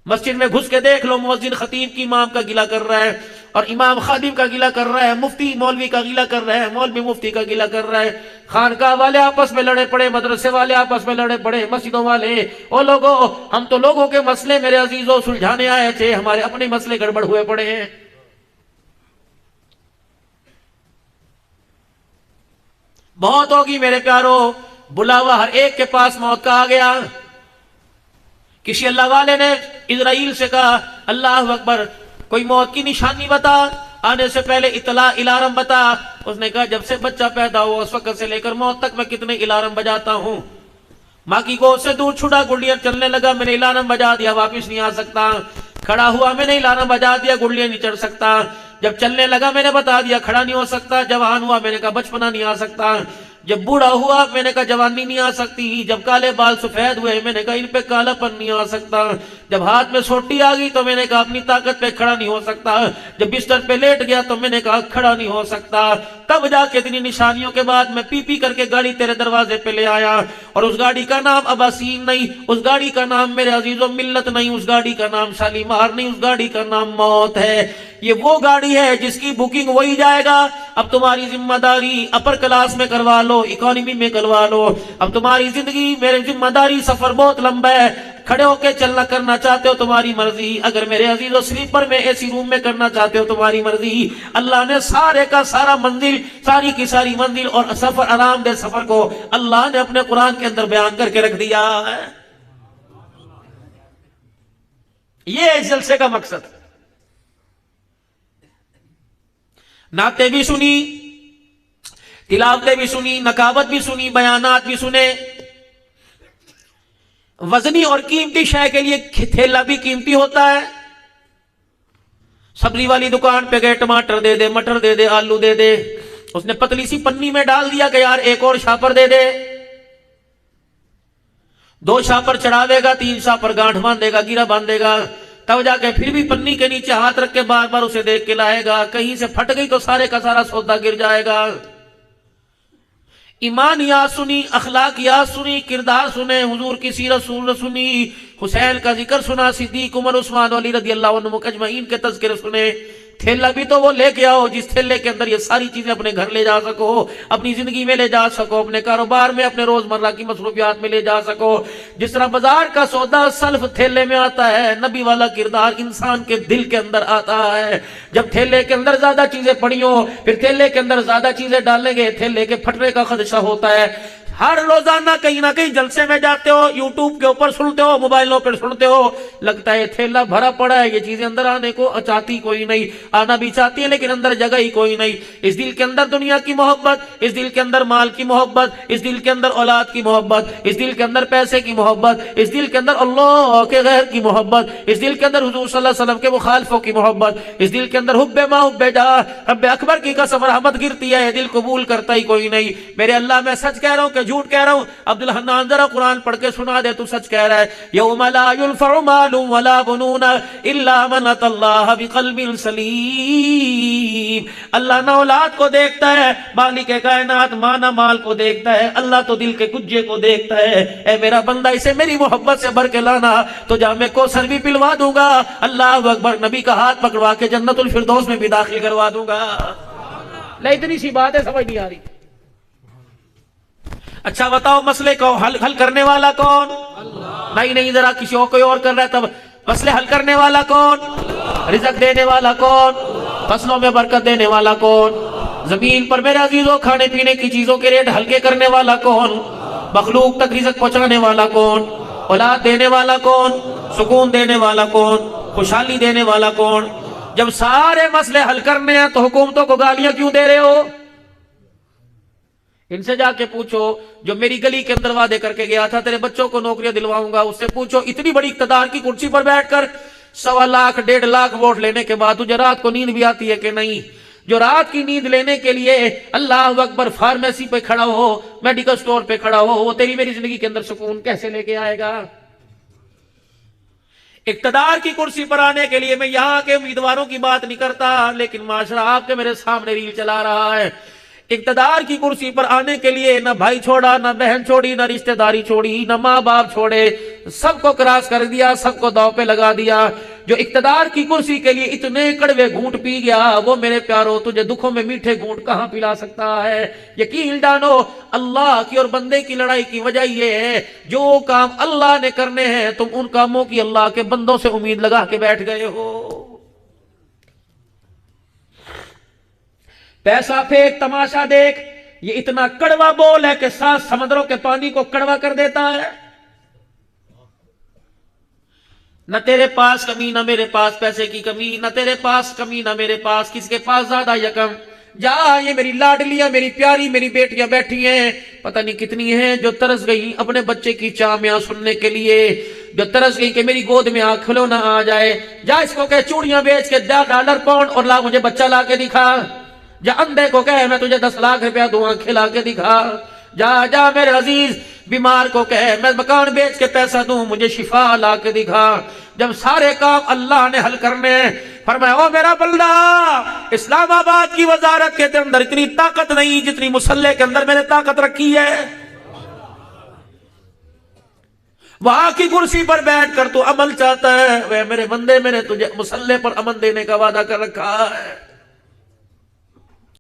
مسجد میں گھس کے دیکھ لو، مؤذن خطیب کی امام کا گلہ کر رہا ہے، اور امام خادم کا گلہ کر رہا ہے، مفتی مولوی کا گلہ کر رہا ہے، مولوی مفتی کا گلہ کر رہا ہے، خانقاہ والے آپس میں لڑے پڑے، مدرسے والے آپس میں لڑے پڑے، مسجدوں والے، او لوگوں ہم تو لوگوں کے مسئلے میرے عزیزوں سلجھانے آئے تھے، ہمارے اپنے مسئلے گڑبڑ ہوئے پڑے ہیں۔ موت ہوگی میرے پیارو، بلاوا ہر ایک کے پاس موت کا آ گیا۔ کسی اللہ والے نے اسرائیل سے کہا اللہ اکبر، کوئی موت کی نشانی بتا، آنے سے پہلے اطلاع الارم بتا۔ اس نے کہا جب سے بچہ پیدا ہوا اس وقت سے لے کر موت تک میں کتنے الارم بجاتا ہوں، ماں کی گود سے دور چھڑا، گڑیاں چلنے لگا، میں نے الارم بجا دیا، واپس نہیں آ سکتا، کھڑا ہوا میں نے الارم بجا دیا، گڑیاں نہیں چڑھ سکتا، جب چلنے لگا میں نے بتا دیا کھڑا نہیں ہو سکتا، جوان ہوا میں نے کہا بچپنا نہیں آ سکتا، جب بوڑھا ہوا میں نے کہا جوانی نہیں آ سکتی، جب کالے بال سفید ہوئے میں نے کہا ان پہ کالا پن نہیں آ سکتا، جب ہاتھ میں سوٹی آ گئی تو میں نے کہا اپنی طاقت پہ کھڑا نہیں ہو سکتا، جب بستر پہ لیٹ گیا تو میں نے کہا کھڑا نہیں ہو سکتا، تب جا کے اتنی نشانیوں کے بعد میں پی پی کر کے گاڑی تیرے دروازے پہ لے آیا، اور اس گاڑی کا نام اباسین نہیں، اس گاڑی کا نام میرے عزیزوں ملت نہیں، اس گاڑی کا نام شالیمار نہیں، اس گاڑی کا نام موت ہے۔ یہ وہ گاڑی ہے جس کی بکنگ وہی جائے گا۔ اب تمہاری ذمہ داری اپر کلاس میں کروا لو، اکانومی میں کروا لو، اب تمہاری زندگی میرے ذمہ داری، سفر بہت لمبا ہے، کھڑے ہو کے چلنا کرنا چاہتے ہو تمہاری مرضی، اگر میرے عزیزوں سلیپر میں اے سی روم میں کرنا چاہتے ہو تمہاری مرضی۔ اللہ نے سارے کا سارا منزل، ساری کی ساری منزل اور سفر، آرام دہ سفر کو اللہ نے اپنے قرآن کے اندر بیان کر کے رکھ دیا ہے۔ یہ اس جلسے کا مقصد۔ نعتیں بھی سنی، تلاوتیں بھی سنی، نکابت بھی سنی، بیانات بھی سنے۔ وزنی اور قیمتی شے کے لیے تھیلا بھی قیمتی ہوتا ہے۔ سبزی والی دکان پہ گئے، ٹماٹر دے دے، مٹر دے دے، آلو دے دے، اس نے پتلی سی پنی میں ڈال دیا کہ یار ایک اور شاپر دے دے، 2 شاپر چڑھا دے گا، 3 شاپر گانٹھ باندھے گا، گیرا باندھے گا، تب جا کے پھر بھی پنی کے نیچے ہاتھ رکھ کے بار بار اسے دیکھ کے لائے گا، کہیں سے پھٹ گئی تو سارے کا سارا سودا گر جائے گا۔ ایمان یاد سنی، اخلاق یاد سنی، کردار سنے، حضور کی سیرت سنی، حسین کا ذکر سنا، صدیق، عمر، عثمان، علی رضی اللہ عنہم اجمعین کے تذکرے سنے۔ تھیلا بھی تو وہ لے کے آؤ جس تھیلے کے اندر یہ ساری چیزیں اپنے گھر لے جا سکو، اپنی زندگی میں لے جا سکو، اپنے کاروبار میں، اپنے روزمرہ کی مصروفیات میں لے جا سکو۔ جس طرح بازار کا سودا سلف تھیلے میں آتا ہے، نبی والا کردار انسان کے دل کے اندر آتا ہے۔ جب تھیلے کے اندر زیادہ چیزیں پڑی ہوں، پھر تھیلے کے اندر زیادہ چیزیں ڈالیں گے، تھیلے کے پھٹنے کا خدشہ ہوتا ہے۔ ہر روزانہ کہیں نہ کہیں جلسے میں جاتے ہو، یوٹیوب کے اوپر سنتے ہو، موبائلوں پر سنتے ہو، لگتا ہے تھیلا بھرا پڑا ہے، یہ چیزیں اندر آنے کو چاہتی کوئی نہیں، آنا بھی چاہتی ہے لیکن اندر جگہ ہی کوئی نہیں۔ اس دل کے اندر دنیا کی محبت، اس دل کے اندر مال کی محبت، اس دل کے اندر اولاد کی محبت، اس دل کے اندر پیسے کی محبت، اس دل کے اندر اللہ کے غیر کی محبت، اس دل کے اندر حضور صلی اللہ علیہ وسلم کے مخالفوں کی محبت، اس دل کے اندر حب ما حب جا، رب اکبر کی قسم رحمت گرتی ہے، یہ دل قبول کرتا ہی کوئی نہیں۔ میرے اللہ میں سچ کہہ رہا ہوں کہ جھوٹ کہہ رہا ہوں؟ عبد الحنان ذرا قرآن پڑھ کے سنا دے، تو سچ کہہ رہا ہے۔ یوم لا ينفع مال ولا بنون الا من اتى الله بقلب سلیم۔ اللہ نہ اولاد کو دیکھتا ہے، مالک کائنات ماں نہ مال کو دیکھتا ہے، اللہ تو دل کے کجے کو دیکھتا ہے۔ اے میرا بندہ اسے میری محبت سے بھر کے لانا تو جام کوثر بھی پلوا دوں گا، اللہ اکبر، نبی کا ہاتھ پکڑوا کے جنت الفردوس میں بھی داخل کروا دوں گا۔ لے اتنی سی بات ہے، سمجھ نہیں آ رہی؟ اچھا بتاؤ مسئلے کو حل کرنے والا کون؟ نہیں ذرا کسی اور کوئی اور کر رہا ہے، تب مسئلے حل کرنے والا کون؟ رزق دینے والا کون؟ فصلوں میں برکت دینے والا کون؟ زمین پر میرے عزیزوں کھانے پینے کی چیزوں کے ریٹ ہلکے کرنے والا کون؟ مخلوق تک رزق پہنچانے والا کون؟ اولاد دینے والا کون؟ سکون دینے والا کون؟ خوشحالی دینے والا کون؟ جب سارے مسئلے حل کرنے ہیں تو حکومتوں کو گالیاں کیوں دے رہے ہو؟ ان سے جا کے پوچھو جو میری گلی کے اندر وعدے کر کے گیا تھا تیرے بچوں کو نوکریاں دلواؤں گا، اس سے پوچھو اتنی بڑی اقتدار کی کرسی پر بیٹھ کر 1.25 لاکھ 1.5 لاکھ ووٹ لینے کے بعد تجھے رات کو نیند بھی آتی ہے کہ نہیں؟ جو رات کی نیند لینے کے لیے اللہ اکبر فارمیسی پہ کھڑا ہو، میڈیکل سٹور پہ کھڑا ہو، وہ تیری میری زندگی کے اندر سکون کیسے لے کے آئے گا؟ اقتدار کی کرسی پر آنے کے لیے میں یہاں کے امیدواروں کی بات نہیں کرتا، لیکن معاشرہ آپ کے میرے سامنے ریل چلا رہا ہے۔ اقتدار کی کرسی پر آنے کے لیے نہ بھائی چھوڑا، نہ بہن چھوڑی، نہ رشتہ داری چھوڑی، نہ ماں باپ چھوڑے، سب کو کراس کر دیا، سب کو داؤ پہ لگا دیا۔ جو اقتدار کی کرسی کے لیے اتنے کڑوے گھونٹ پی گیا، وہ میرے پیارو تجھے دکھوں میں میٹھے گھونٹ کہاں پلا سکتا ہے؟ یقین جانو اللہ کی اور بندے کی لڑائی کی وجہ یہ ہے، جو کام اللہ نے کرنے ہیں تم ان کاموں کی اللہ کے بندوں سے امید لگا کے بیٹھ گئے ہو۔ پیسہ پھینک، تماشا دیکھ، یہ اتنا کڑوا بول ہے کہ 7 سمندروں کے پانی کو کڑوا کر دیتا ہے۔ نہ تیرے پاس کمی، نہ میرے پاس پیسے کی کمی، نہ تیرے پاس کمی نہ میرے پاس، کس کے پاس زیادہ یا کم؟ جا، یہ میری لاڈلیاں، میری پیاری، میری بیٹیاں بیٹھی ہیں، پتہ نہیں کتنی ہیں، جو ترس گئی اپنے بچے کی چامیاں سننے کے لیے، جو ترس گئی کہ میری گود میں آنکھ کھلونا آ جائے۔ جا اس کو کہ چوڑیاں بیچ کے $1 پاؤنڈ اور لا مجھے بچہ لا کے دکھا۔ جا اندھے کو کہ میں تجھے 10 لاکھ روپیہ دوں، آنکھیں لا کے دکھا۔ جا میرے عزیز بیمار کو کہ میں مکان بیچ کے پیسہ دوں، مجھے شفا لا کے دکھا۔ جب سارے کام اللہ نے حل کرنے، فرمایا او میرا بندہ، اسلام آباد کی وزارت کے اندر اتنی طاقت نہیں جتنی مسلح کے اندر میں نے طاقت رکھی ہے۔ وہاں کی کرسی پر بیٹھ کر تو عمل چاہتا ہے، وہ میرے بندے، میں نے تجھے مسلح پر امن دینے کا وعدہ کر رکھا ہے۔